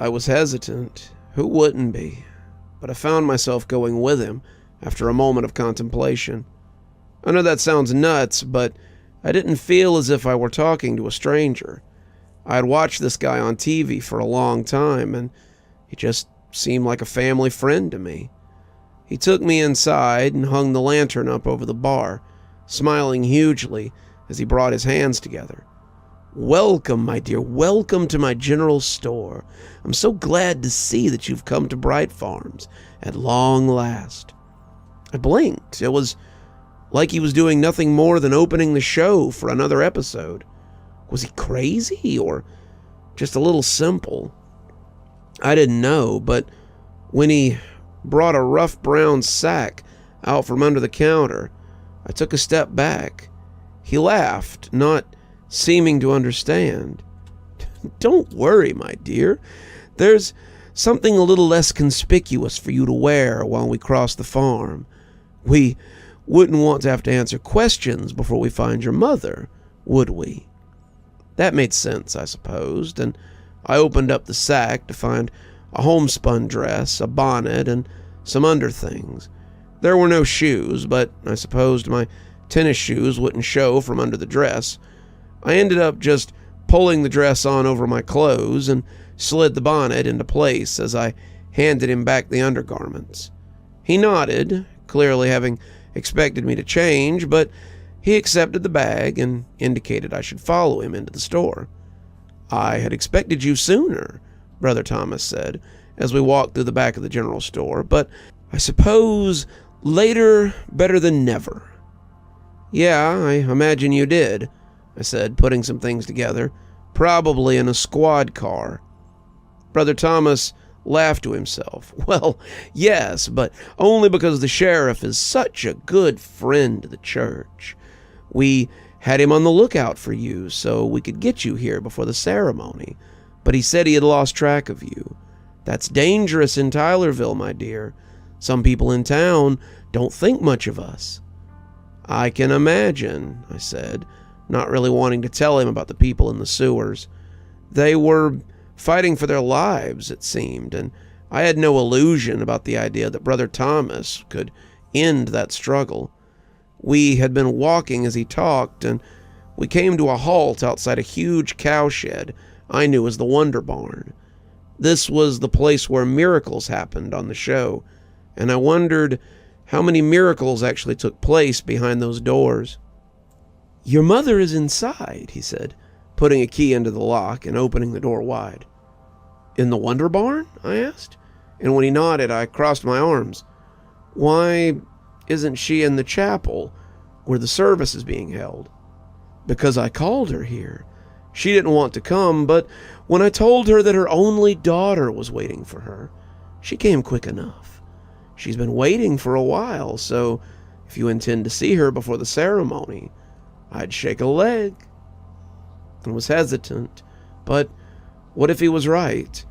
I was hesitant. Who wouldn't be? But I found myself going with him after a moment of contemplation. I know that sounds nuts, but I didn't feel as if I were talking to a stranger. I had watched this guy on TV for a long time, and he just seemed like a family friend to me. He took me inside and hung the lantern up over the bar, smiling hugely as he brought his hands together. "Welcome, my dear, welcome to my general store. I'm so glad to see that you've come to Bright Farms at long last." I blinked. It was like he was doing nothing more than opening the show for another episode. Was he crazy or just a little simple? I didn't know, but when he brought a rough brown sack out from under the counter, I took a step back. He laughed, not seeming to understand. "Don't worry, my dear. There's something a little less conspicuous for you to wear while we cross the farm. We wouldn't want to have to answer questions before we find your mother, would we?" That made sense, I supposed, and I opened up the sack to find a homespun dress, a bonnet, and some underthings. There were no shoes, but I supposed my tennis shoes wouldn't show from under the dress. I ended up just pulling the dress on over my clothes and slid the bonnet into place as I handed him back the undergarments. He nodded, clearly having expected me to change, but he accepted the bag and indicated I should follow him into the store. "I had expected you sooner," Brother Thomas said, as we walked through the back of the general store, "but I suppose later better than never." "Yeah, I imagine you did," I said, putting some things together, "probably in a squad car." Brother Thomas laughed to himself. "Well, yes, but only because the sheriff is such a good friend to the church. We had him on the lookout for you so we could get you here before the ceremony, but he said he had lost track of you. That's dangerous in Tylerville, my dear. Some people in town don't think much of us." "I can imagine," I said, not really wanting to tell him about the people in the sewers. They were fighting for their lives, it seemed, and I had no illusion about the idea that Brother Thomas could end that struggle. We had been walking as he talked, and we came to a halt outside a huge cowshed I knew as the Wonderbarn. This was the place where miracles happened on the show, and I wondered how many miracles actually took place behind those doors. "Your mother is inside," he said, putting a key into the lock and opening the door wide. "In the Wonderbarn?" I asked, and when he nodded, I crossed my arms. "Why isn't she in the chapel where the service is being held?" "Because I called her here. She didn't want to come, but when I told her that her only daughter was waiting for her, she came quick enough. She's been waiting for a while, so if you intend to see her before the ceremony, I'd shake a leg." I was hesitant, but what if he was right?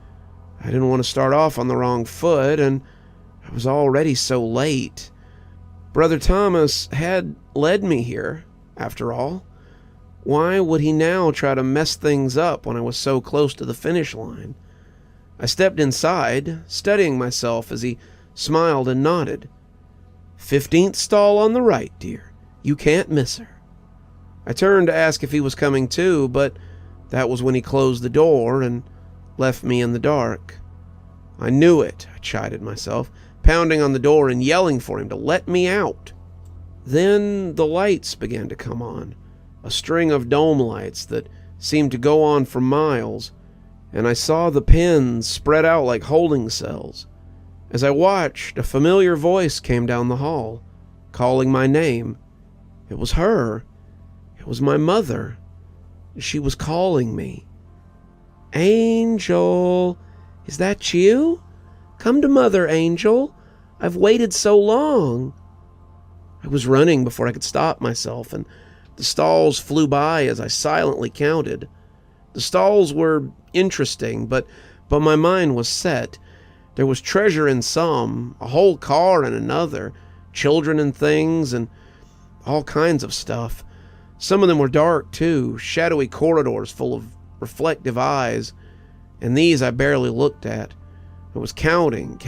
I didn't want to start off on the wrong foot, and I was already so late. Brother Thomas had led me here, after all. Why would he now try to mess things up when I was so close to the finish line? I stepped inside, studying myself as he smiled and nodded. "15th stall on the right, dear. You can't miss her." I turned to ask if he was coming too, but that was when he closed the door and left me in the dark. "I knew it," I chided myself, pounding on the door and yelling for him to let me out. Then the lights began to come on, a string of dome lights that seemed to go on for miles, and I saw the pins spread out like holding cells. As I watched, a familiar voice came down the hall, calling my name. It was her. It was my mother. She was calling me. "Angel, is that you? Come to Mother, Angel. I've waited so long." I was running before I could stop myself, and the stalls flew by as I silently counted. The stalls were interesting, but my mind was set. There was treasure in some, a whole car in another, children and things, and all kinds of stuff. Some of them were dark, too, shadowy corridors full of reflective eyes, and these I barely looked at. I was counting,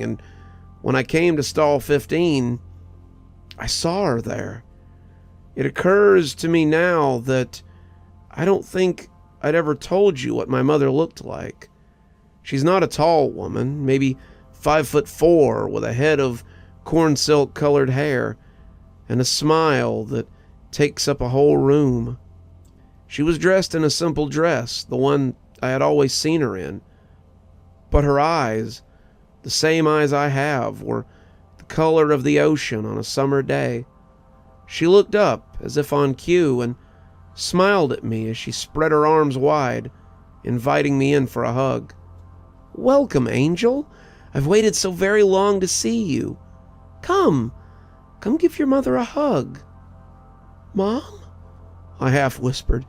and when I came to stall 15, I saw her there. It occurs to me now that I don't think I'd ever told you what my mother looked like. She's not a tall woman, maybe 5'4", with a head of corn silk colored hair and a smile that takes up a whole room. She was dressed in a simple dress, the one I had always seen her in. But her eyes, the same eyes I have, were the color of the ocean on a summer day. She looked up, as if on cue, and smiled at me as she spread her arms wide, inviting me in for a hug. "Welcome, Angel. I've waited so very long to see you. Come give your mother a hug." "Mom?" I half whispered,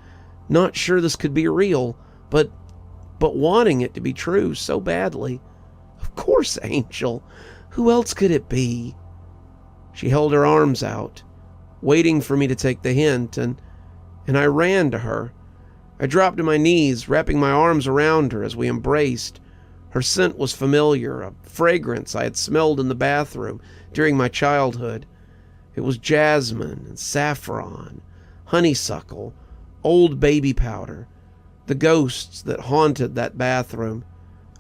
not sure this could be real, but wanting it to be true so badly. "Of course, Angel. Who else could it be?" She held her arms out, waiting for me to take the hint, and I ran to her. I dropped to my knees, wrapping my arms around her as we embraced. Her scent was familiar, a fragrance I had smelled in the bathroom during my childhood. It was jasmine and saffron, honeysuckle, old baby powder, the ghosts that haunted that bathroom.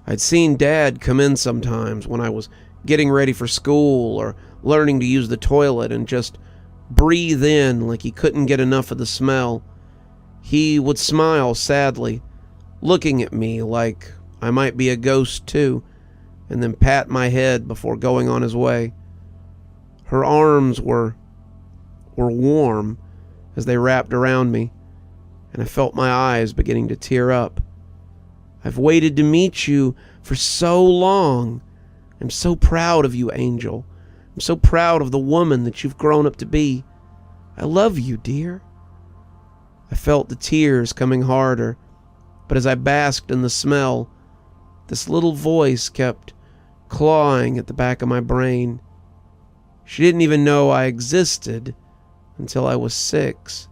I'd seen Dad come in sometimes when I was getting ready for school or learning to use the toilet and just breathe in like he couldn't get enough of the smell. He would smile sadly, looking at me like I might be a ghost too, and then pat my head before going on his way. Her arms were warm as they wrapped around me, and I felt my eyes beginning to tear up. "I've waited to meet you for so long. I'm so proud of you, Angel. I'm so proud of the woman that you've grown up to be. I love you, dear." I felt the tears coming harder, but as I basked in the smell, this little voice kept clawing at the back of my brain. She didn't even know I existed until I was 6.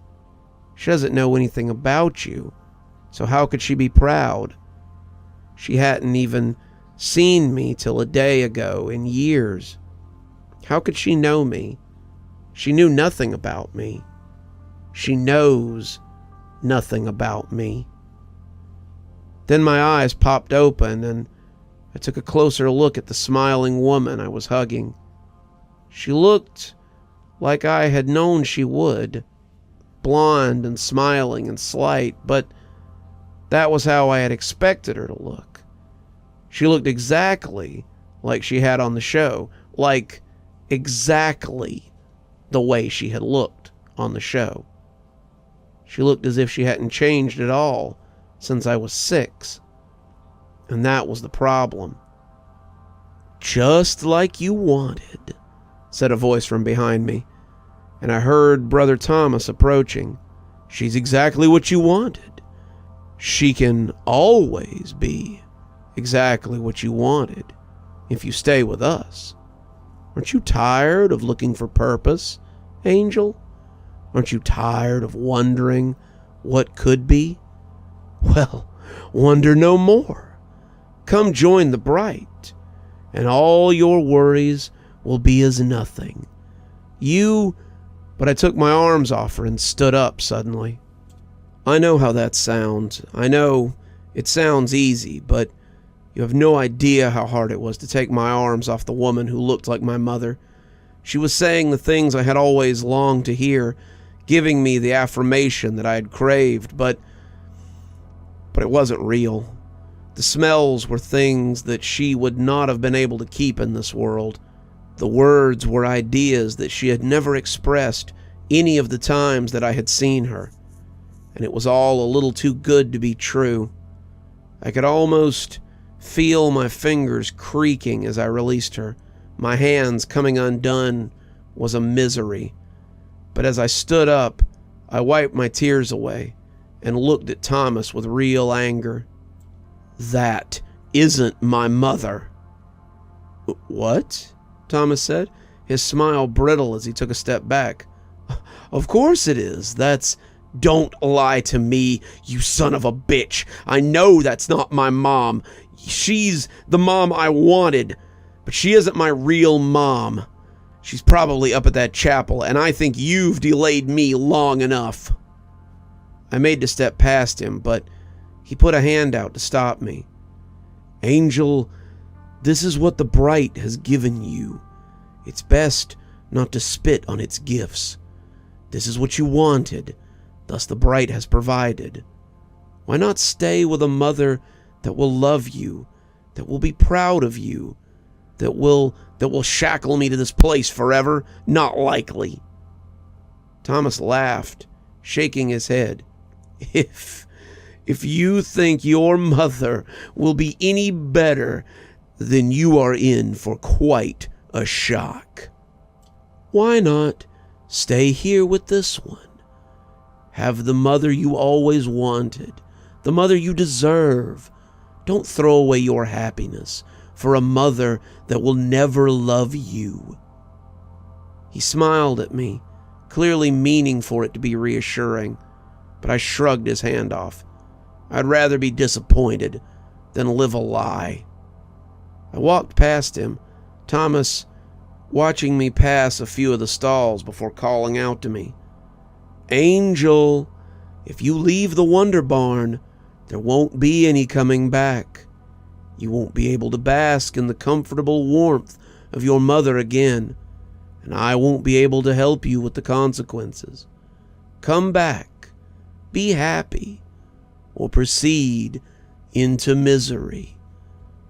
She doesn't know anything about you, so how could she be proud? She hadn't even seen me till a day ago in years. How could she know me? She knew nothing about me. She knows nothing about me. Then my eyes popped open and I took a closer look at the smiling woman I was hugging. She looked like I had known she would, blonde and smiling and slight, but that was how I had expected her to look. She looked exactly like she had on the show, like exactly the way she had looked on the show. She looked as if she hadn't changed at all since I was 6. And that was the problem. "Just like you wanted," said a voice from behind me, and I heard Brother Thomas approaching. "She's exactly what you wanted. She can always be exactly what you wanted if you stay with us. Aren't you tired of looking for purpose, Angel? Aren't you tired of wondering what could be? Well, wonder no more. Come join the Bright, and all your worries will be as nothing. But I took my arms off her and stood up suddenly. I know how that sounds. I know it sounds easy, but you have no idea how hard it was to take my arms off the woman who looked like my mother. She was saying the things I had always longed to hear, giving me the affirmation that I had craved, but it wasn't real. The smells were things that she would not have been able to keep in this world. The words were ideas that she had never expressed any of the times that I had seen her, and it was all a little too good to be true. I could almost feel my fingers creaking as I released her. My hands coming undone was a misery. But as I stood up, I wiped my tears away and looked at Thomas with real anger. "That isn't my mother." "What?" Thomas said, his smile brittle as he took a step back. "Of course it is. That's Don't lie to me, you son of a bitch. I know that's not my mom. She's the mom I wanted, but she isn't my real mom. She's probably up at that chapel, and I think you've delayed me long enough." I made to step past him, but he put a hand out to stop me. "Angel, this is what the Bright has given you. It's best not to spit on its gifts. This is what you wanted, thus the Bright has provided. Why not stay with a mother that will love you, that will be proud of you, that will shackle me to this place forever? Not likely." Thomas laughed, shaking his head. If you think your mother will be any better, then you are in for quite a shock. Why not stay here with this one? Have the mother you always wanted, the mother you deserve. Don't throw away your happiness for a mother that will never love you." He smiled at me, clearly meaning for it to be reassuring, but I shrugged his hand off. I'd rather be disappointed than live a lie. I walked past him, Thomas watching me pass a few of the stalls before calling out to me. "Angel, if you leave the Wonderbarn, there won't be any coming back. You won't be able to bask in the comfortable warmth of your mother again, and I won't be able to help you with the consequences. Come back, be happy, or proceed into misery.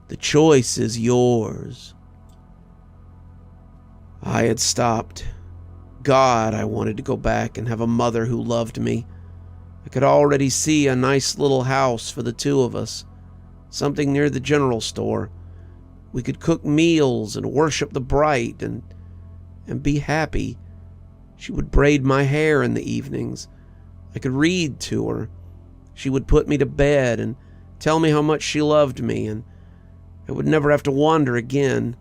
The choice is yours." I had stopped. God, I wanted to go back and have a mother who loved me. I could already see a nice little house for the two of us, something near the general store. We could cook meals and worship the Bright and be happy. She would braid my hair in the evenings. I could read to her. She would put me to bed and tell me how much she loved me, and I would never have to wander again.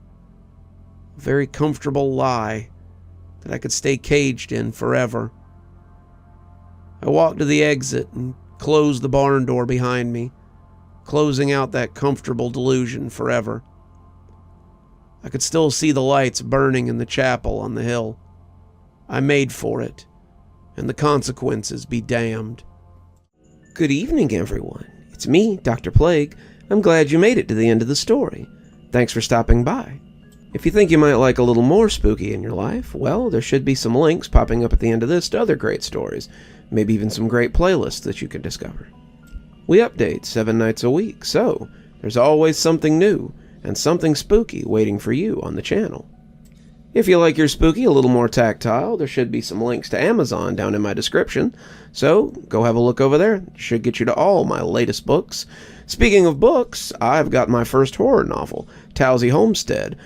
A very comfortable lie that I could stay caged in forever. I walked to the exit and closed the barn door behind me, closing out that comfortable delusion forever. I could still see the lights burning in the chapel on the hill. I made for it, and the consequences be damned. Good evening, everyone. It's me, Dr. Plague. I'm glad you made it to the end of the story. Thanks for stopping by. If you think you might like a little more spooky in your life, well, there should be some links popping up at the end of this to other great stories, maybe even some great playlists that you can discover. We update 7 nights a week, so there's always something new and something spooky waiting for you on the channel. If you like your spooky a little more tactile, there should be some links to Amazon down in my description, so go have a look over there. It should get you to all my latest books. Speaking of books, I've got my first horror novel, Towsy Homestead,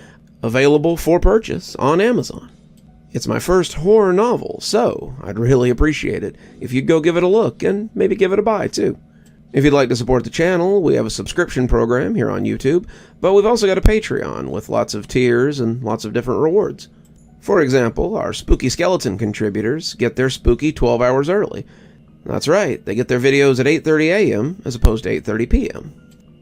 available for purchase on Amazon. It's my first horror novel, so I'd really appreciate it if you'd go give it a look and maybe give it a buy too. If you'd like to support the channel, we have a subscription program here on YouTube, but we've also got a Patreon with lots of tiers and lots of different rewards. For example, our Spooky Skeleton contributors get their spooky 12 hours early. That's right, they get their videos at 8:30 a.m. as opposed to 8:30 p.m.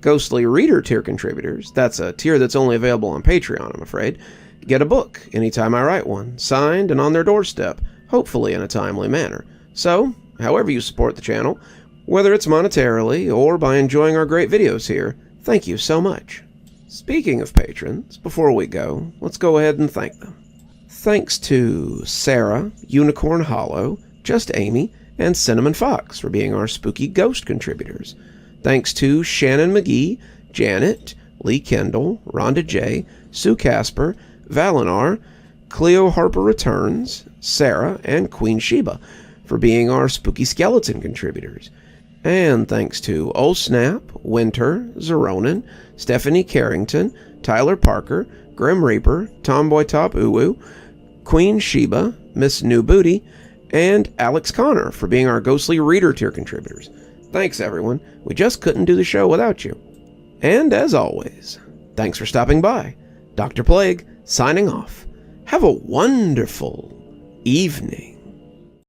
Ghostly Reader tier contributors, that's a tier that's only available on Patreon, I'm afraid, get a book anytime I write one, signed and on their doorstep, hopefully in a timely manner. So, however you support the channel, whether it's monetarily or by enjoying our great videos here, thank you so much. Speaking of patrons, before we go, let's go ahead and thank them. Thanks to Sara, Unicorn Hollow, JustAmy, and Cinnamon Fox for being our spooky ghost contributors. Thanks to Shannon McGhee, Janet, Lee Kendall, Ronda J, Sue Casper, Valinar, CleoHarperReturns, Sara, and Queen Sheebah for being our spooky skeleton contributors. And thanks to Oh Snap, Winter, Xaronan, Stephanie Carrington, Tyler Parker, Grim Reaper, TomBoiTopUwU, Queen Sheebah, MissNewBooty, and Alex Connor for being our Ghostly Reader tier contributors. Thanks, everyone. We just couldn't do the show without you. And as always, thanks for stopping by. Dr. Plague, signing off. Have a wonderful evening.